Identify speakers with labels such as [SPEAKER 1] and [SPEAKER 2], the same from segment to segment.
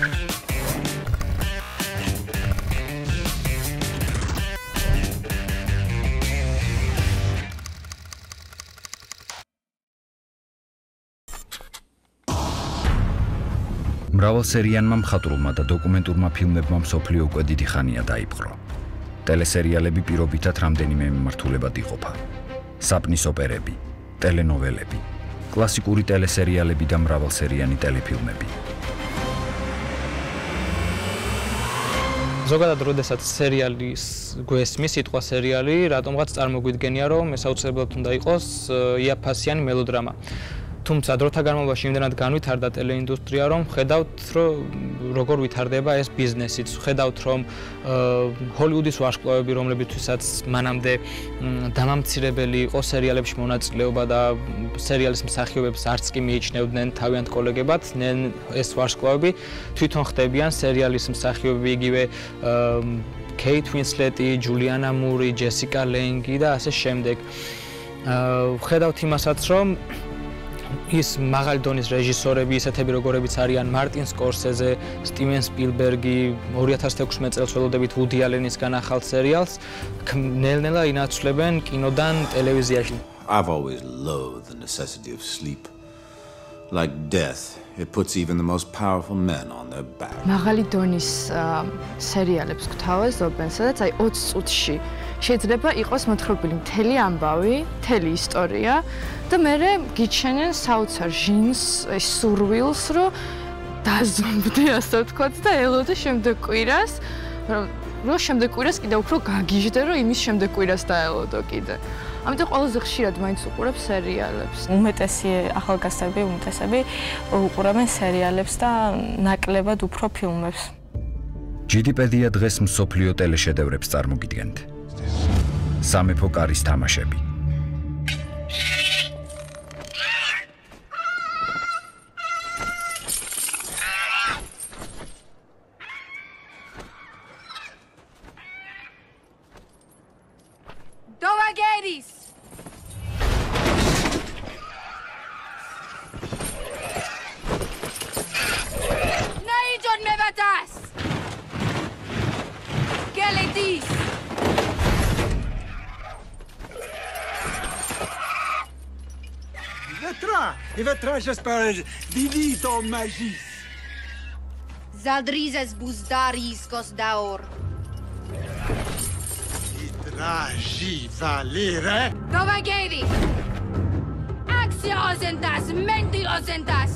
[SPEAKER 1] მრავალსერიანმა მხატვრულმა და დოკუმენტურმა ფილმებმა მსოფლიო უკვე დიდი ხანია დაიპყრო. ტელესერიალები პირობითად რამდენიმე მიმართულებად იყოფა. საპნის ოპერები, ტელენოველები, კლასიკური ტელესერიალები და მრავალსერიანი ტელეფილმები.
[SPEAKER 2] ზოგადად, როდესაც სერიალის გვესმის სიტყვა სერიალი, რატომღაც წარმოგვიდგენია, რომ ეს აუცილებლად უნდა იყოს იაფფასიანი მელოდრამა. თუმცა დროთა განმავლობაში იმდენად განვითარდა ტელეინდუსტრია, რომ ხედავთ, როგორ ვითარდება ეს ბიზნესიც. ხედავთ, რომ ჰოლივუდის ვარსკვლავები, რომლებითაც მანამდე დამამცირებელი იყო სერიალებში მონაწილეობა და სერიალის მსახიობებს არც კი მიიჩნევდნენ თავიანთ კოლეგებად, ეს ვარსკვლავები თვითონ ხდებიან სერიალის მსახიობები, იგივე კეით უინსლეტი, ჯულიანა მური, ჯესიკა ლენგი და ასე შემდეგ. ხედავთ იმასაც, რომ ის მაღალი დონის რეჟისორები, ისეთები როგორებიც არიან მარტინ სკორსეზე, სტივენ სპილბერგი, 2016 წელს ველოდებით ვუდი ალენისგან ახალ სერიალს, ნელ-ნელა ინაცვლებენ კინოდან ტელევიზიაში.
[SPEAKER 3] I've always loathed the necessity of sleep. Like death, it puts even the most powerful men on their back.
[SPEAKER 4] მაღალი დონის სერიალებს გვთავაზობენ, სადაც აი 20 წუთში შეიძლება იყოს მოთხრობილი მთელი ამბავი, მთელი ისტორია და მერე გიჩენენ საოცარ ჟინს, სურვილს, რომ დაზომბდე, ასე ვთქვათ და ელოდე შემდეგ კვირას, რომ შემდეგ კვირას კიდე უფრო გაგიჟდე, რომ იმის შემდეგ კვირას დაელოდო კიდე. ამიტომ ყველაზე ხშირად მაინც უყურებ სერიალებს.
[SPEAKER 5] უმეტესი ახალგაზრდები, უმეტესები უყურებენ სერიალებს და ნაკლებად უფრო ფილმებს.
[SPEAKER 1] GDPedia დღეს მსოფლიო ტელეშედევრებს წარმოგიდგენთ. სამეფო კარის თამაშები.
[SPEAKER 6] Dovageris! Naijon mevatas! Geledis!
[SPEAKER 7] Il va trash par divito magis.
[SPEAKER 6] Zadrizes buzdaris kos daor.
[SPEAKER 7] Traji valere.
[SPEAKER 6] Dovageri! Axiosentas, mentiosentas!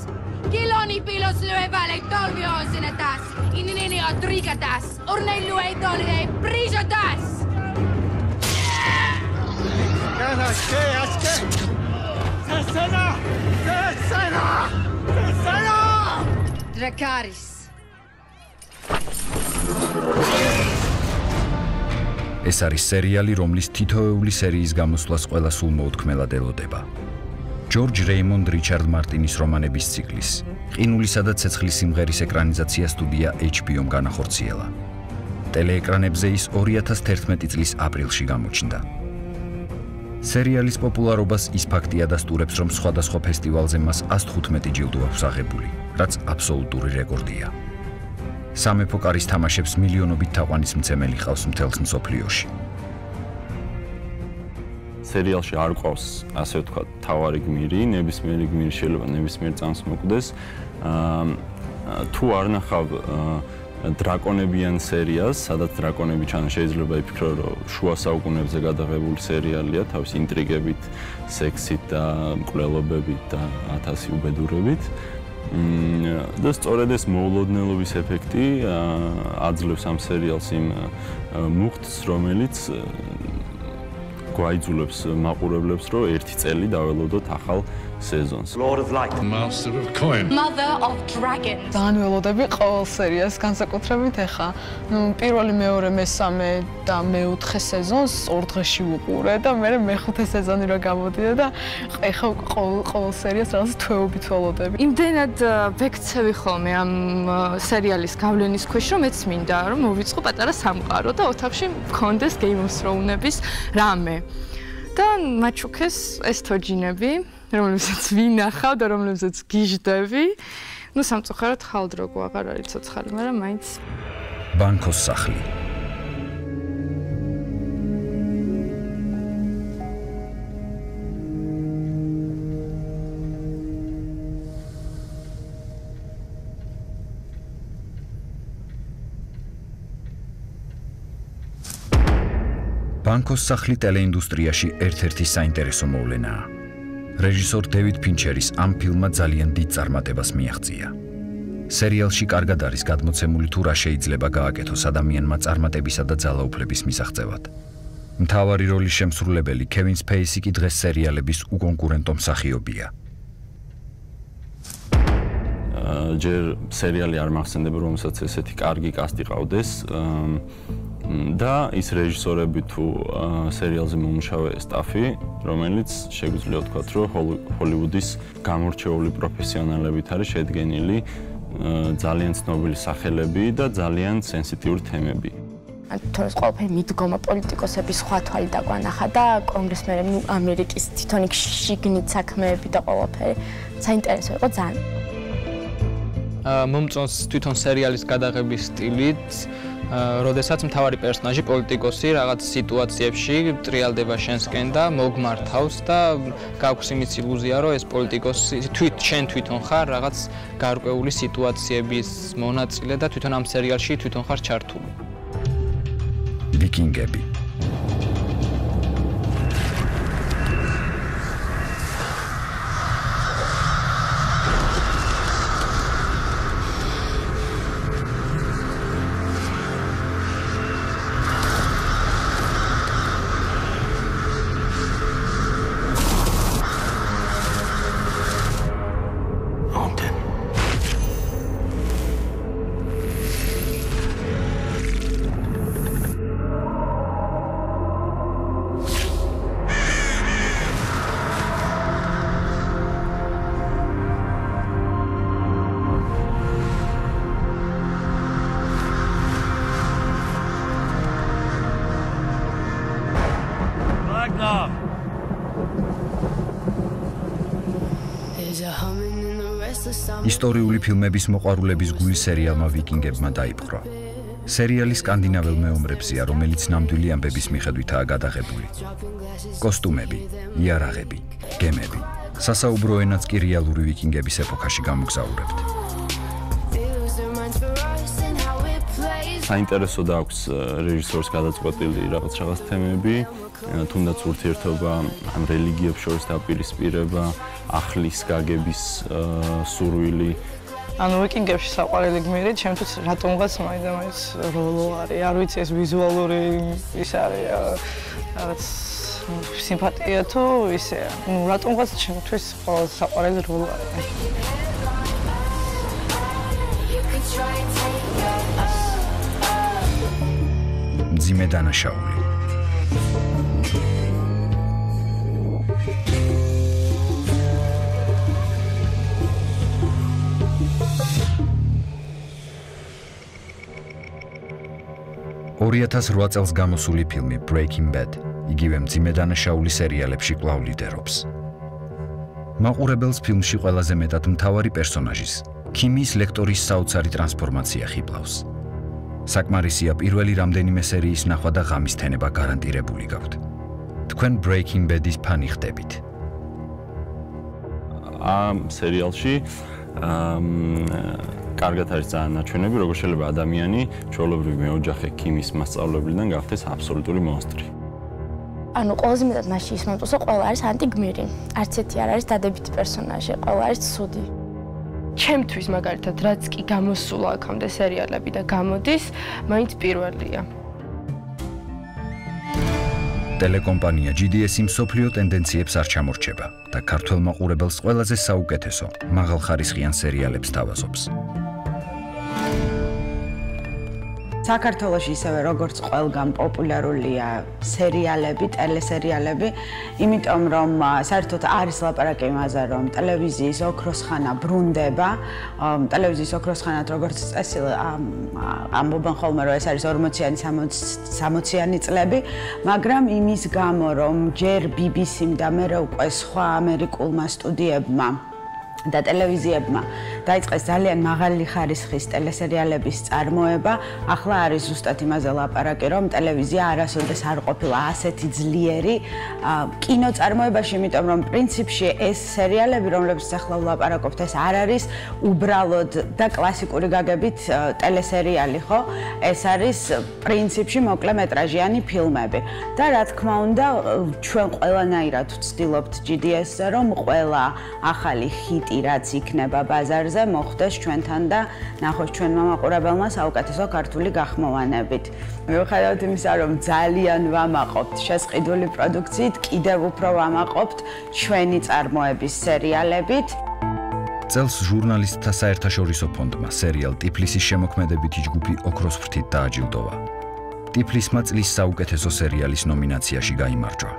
[SPEAKER 6] Kiloni pilos luevale tolviosenetas! Inini odrigatas! Urnelue dolire prisotas!
[SPEAKER 7] Aske! Sesena!
[SPEAKER 6] Dracaris!
[SPEAKER 1] ეს არის სერიალი, რომლის თითოეული სერიის გამოსვლას ყველა სულ მოუთქმელად ელოდება. ჯორჯ რეიმონდ რიჩარდ მარტინის რომანების ციკლის, ყინულისა და ცეცხლის სიმღერის ეკრანიზაცია სტუდია HBO-მ განახორციელა. ტელეეკრანებზე ის 2011 წლის აპრილში გამოჩნდა. სერიალის პოპულარობას ის ფაქტი ადასტურებს, რომ სხვადასხვა ფესტივალზე მას 115 ჯილდო აქვს აღებული, რაც აბსოლუტური რეკორდია. სამეფო კარის თამაშებს მილიონობით თაყვანისმცემელი ყავს მთელს მსოფლიოში.
[SPEAKER 8] სერიალში არ ყავს, ასე ვთქვათ, თავარი გმირი, ნებისმიერი გმირი შეიძლება ნებისმიერ წამს მოკვდეს. თუ არ ნახავ დრაკონებიან სერიალს, სადაც დრაკონები ჩანა, შეიძლება იფიქრო, რომ შუა საუკუნეებზე გადაღებული სერიალია, თავის ინტრიგებით, სექსით და მკვლელობებით და 1000 უბედურებით. და სწორედ ეს მოულოდნელობის ეფექტი აძლევს ამ სერიალს იმ მუხტს, რომელიც გვაიძულებს მაყურებლებს, რომ ერთი წელი დაველოდოთ ახალ სეზონს.
[SPEAKER 9] Lord of Light, Master of Coin,
[SPEAKER 6] Mother of Dragons.
[SPEAKER 4] ძალიან ველოდები ყოველ სერიას განსაკუთრებით ახლა. პირველი, მეორე, მესამე და მეოთხე სეზონს ორ დღეში ვუყურე და მე მეხუთე სეზონი რა გამოდიდა და ახლა ყოველ სერიას რაღაც თვეობით ველოდები. იმდენად ვექცევი ხოლმე ამ სერიალის გავლენის ქვეშ, რომ მეც მინდა რომ მოვიწყო პატარა სამყარო და ოთახში მქონდეს Game of Thrones-ების რამე. და მაჩუქეს ეს თოჯინები, რომლებსაც ვინახავ და რომლებსაც გიჟდები ნუ სამწუხაროდ ხალდროგო აღარ არის ცოცხალი, მაგრამ მაინც
[SPEAKER 1] ბანკოს სახლი. ბანკოს სახლი ტელეინდუსტრიაში ერთ-ერთი საინტერესო მოვლენაა. რეჟისორ დევიდ ფინჩერის ამ ფილმმა ძალიან დიდ წარმატებას მიაღწია. სერიალში კარგად არის გადმოცემული თუ რა შეიძლება გააკეთოს ადამიანმა წარმატებისა და ძალაუფლების მისაღწევად. მთავარი როლის შემსრულებელი კევინ სპეისი კი დღეს სერიალების უკონკურენტო მსახიობია.
[SPEAKER 8] ჯერ სერიალი არ მახსენდება, რომელსაც ესეთი კარგი კასტი ყავდეს. და ის რეჟისორები თუ სერიალზე მომუშავე სტაფი, რომელიც შეგვიძლია ვთქვათ, რომ ჰოლივუდის გამორჩეული პროფესიონალებით არის შედგენილი, ძალიან ცნობილი სახელები და ძალიან სენსიტიური თემები.
[SPEAKER 5] თორეს ყველაფერი მიდგომა პოლიტიკოსების სხვა თვალი დაგვანახა და კონგრესმენები, ამერიკის თვითონ შიგნით საქმეები და ყველაფერი საინტერესო იყო ძალიან.
[SPEAKER 2] მომწონს თვითონ სერიალის გადაღების სტილით, როდესაც მთავარი პერსონაჟი პოლიტიკოსი რაღაც სიტუაციებში ტრიალდება შენსკენ და მოგმართავს და გაქვს იმის ილუზია, რომ ეს პოლიტიკოსი შენ თვითონ ხარ რაღაც გარკვეული სიტუაციების მონაწილე და თვითონ ამ სერიალში თვითონ ხარ ჩართული.
[SPEAKER 1] ვიკინგები. ისტორიული ფილმების მოყვარულების გული სერიალმა ვიკინგებმა დაიპყრო. სერიალი სკანდინაველ მეომრებზეა, რომელიც ნამდვილი ამბების მიხედვითაა გადაღებული. კოსტუმები, იარაღები, გემები. სასაუბრო ენაც კი რეალური ვიკინგების ეპოქაში გამოგზაურებთ.
[SPEAKER 8] საინტერესოდ აქვს რეჟისორს გადაწყვეტილი რაღაც თემები, თუნდაც ურთიერთობა ამ რელიგიებს შორის დაპირისპირება, ახლის გაგების სურვილი.
[SPEAKER 10] ანუ ვიკინგებში საყვარელი გმირი, ჩემთვის რატომღაც მაინც როლო არის. არ ვიცი ეს ვიზუალური ის არის რაღაც სიმპათია თუ ისეა. ნუ რატომღაც ჩემთვის ყველაზე საყვარელი როლო არის.
[SPEAKER 1] მძიმე დანაშაული. $2008 წელს გამოსული ფილმი Breaking Bad იგივე მძიმე დანაშაული სერიალებში კვლავ ლიდერობს. მაყურებელს ფილმში ყველაზე მეტად მთავარი პერსონაჟის, ქიმიის ლექტორის საოცარი ტრანსფორმაცია ხიბლავს. საკმარისია პირველი რამდენიმე სერიის ნახვა და ღამის თენება გარანტირებული გაქვთ. თქვენ Breaking Bad-ის ფანი ხდებით.
[SPEAKER 8] ამ სერიალში კარგად არის ძალიან ნაჩვენები, როგორ შეიძლება ადამიანი ჩვეულებრივი მეოჯახე ქიმიის მასწავლებლიდან გახდეს აბსოლუტური მონსტრი.
[SPEAKER 5] ანუ ყველაზე მეტად მასში ის მომწონს, რომ ყველა არის ანტიგმირი. არც ერთი არ არის დადებითი პერსონაჟი, ყველა არის ცუდი.
[SPEAKER 4] ჩემთვის მაგალითად რაც კი გამოსულა აქამდე სერიალები და გამოდის, მაინც პირველია.
[SPEAKER 1] ტელეკომპანია GDS-ი მსოფლიო ტენდენციებს არ ჩამორჩება და ქართველ მაყურებელს ყველაზე საუკეთესო, მაღალხარისხიან სერიალებს თავაზობს.
[SPEAKER 11] საქართველოში ისევე როგორც ყველგან პოპულარულია სერიალები, ტელესერიალები, იმიტომ რომ საერთოდ არის ლაპარაკი იმაზე, რომ ტელევიზიის ოქროს ხანა ბრუნდება, ტელევიზიის ოქროს ხანად როგორც წესი ამბობენ ხოლმე, რომ ეს არის 40-იანი, 60-იანი წლები, მაგრამ იმის გამო, რომ ჯერ BBC-მ და მერე უკვე სხვა ამერიკულმა სტუდიებმა და ტელევიზიებმა დაიწყეს ძალიან მაღალი ხარისხის ტელესერიალების წარმოება. ახლა არის ზუსტად იმაზე ლაპარაკი, რომ ტელევიზია არასოდეს არ ყოფილა ასეთი ძლიერი კინოწარმოებაში, იმიტომ რომ პრინციპში ეს სერიალები, რომლებიც ახლა ვლაპარაკობთ, ეს არ არის უბრალოდ და კლასიკური გაგებით ტელესერიალი, ხო? ეს არის პრინციპში მოკლემეტრაჟიანი ფილმები. და რა თქმა უნდა, ჩვენ ყველანაირად ვცდილობთ GDS-ზე, რომ ყველა ახალი ჰიტი, რაც იქნება ბაზარზე, მოხდეს ჩვენთან და ნახოს ჩვენმა მაყურებელმა საუკეთესო ქართული გახმოვანებით. მიუხედავად იმისა, რომ ძალიან ვამაყობთ შესყიდული პროდუქციით, კიდევ უფრო ვამაყობთ ჩვენი წარმოების სერიალებით.
[SPEAKER 1] წელს ჟურნალისტთა საერთაშორისო ფონდმა სერიალ ტიფლისის შემოქმედებითი ჯგუფი ოქროს ფრთით დააჯილდოვა. ტიფლისმა წლის საუკეთესო სერიალის ნომინაციაში გაიმარჯვა.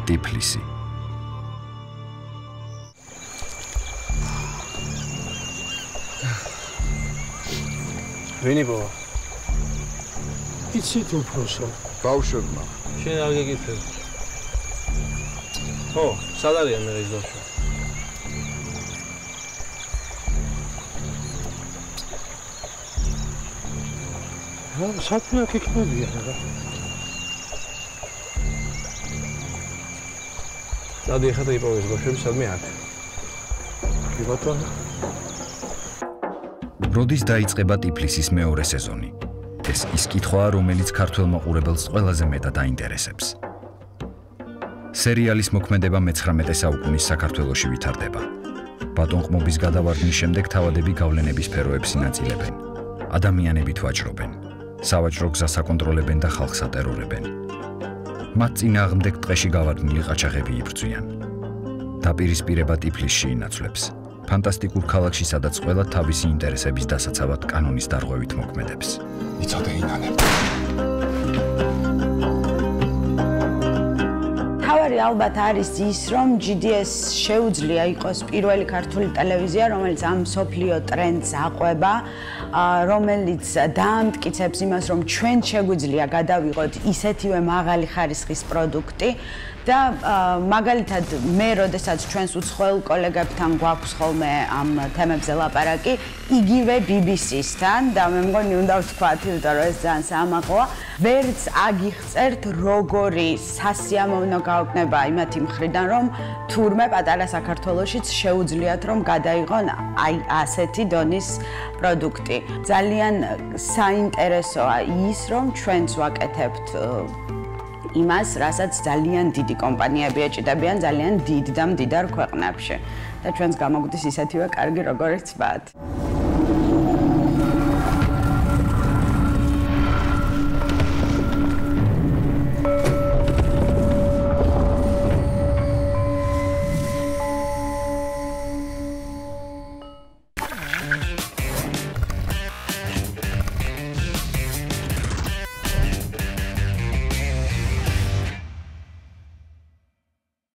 [SPEAKER 1] ტიფლისი.
[SPEAKER 12] ვინი ბოვა?
[SPEAKER 7] იცით უფროსო.
[SPEAKER 12] ბავშვებმა. შენ არ გეკითხებ. ო, სად არიან მე ეს ბავშვი?
[SPEAKER 7] საქმე აქ იქნებიან რა.
[SPEAKER 12] დადი ახლა იპოვეს ბავშვები სადმე აქ. კი ბატონო.
[SPEAKER 1] როდის დაიწყება ტიფლისის მეორე სეზონი? ეს ის კითხვაა, რომელიც ქართველ მაყურებელს ყველაზე მეტად აინტერესებს. სერიალის მოქმედება მე-19 საუკუნის საქართველოში ვითარდება. ბატონყმობის გადავარდნის შემდეგ თავადები გავლენების სფეროებს ინაწილებენ. ადამიანები თვაჭრობენ. სავაჭრო გზას აკონტროლებენ და ხალხს ატერორებენ. მათ წინააღმდეგ ტყეში გავარდნილი ყაჩაღები იბრძვიან. დაპირისპირება ტიფლისში ინაცვლებს. ფანტასტიკურ ქალაქში, სადაც ყველა თავისი ინტერესების დასაცავად კანონის დარღვევით მოქმედებს.
[SPEAKER 7] იცოდე ინანებ.
[SPEAKER 11] თავარი ალბათ არის ის, რომ GDS შეუძლია იყოს პირველი ქართული ტელევიზია, რომელიც ამ მსოფლიო ტრენდს აყვება, რომელიც დაამტკიცებს იმას, რომ ჩვენ შეგვიძლია გადავიღოთ ისეთივე მაღალი ხარისხის პროდუქტი და მაგალითად მე როდესაც ჩვენს უცხოელ კოლეგებთან გვაქვს ხოლმე ამ თემებზე ლაპარაკი, იგივე BBC-სთან და მე მგონი უნდა ვთქვათ, იმიტომ რომ ეს ძალიან საამაყოა, ვერც აგიხწერთ როგორი სასიამოვნო გაუქმება იმათი მხრიდან, რომ თურმე პატარა საქართველოშიც შეუძლიათ რომ გადაიღონ აი ასეთი დონის პროდუქტი. ძალიან საინტერესოა ის, რომ ჩვენც ვაკეთებთ იმას, რასაც ძალიან დიდი კომპანიები ეჭიდებიან ძალიან დიდ და მდიდარ ქვეყნებში და ჩვენს გამოგვდის ისეთივე კარგი როგორც მათ.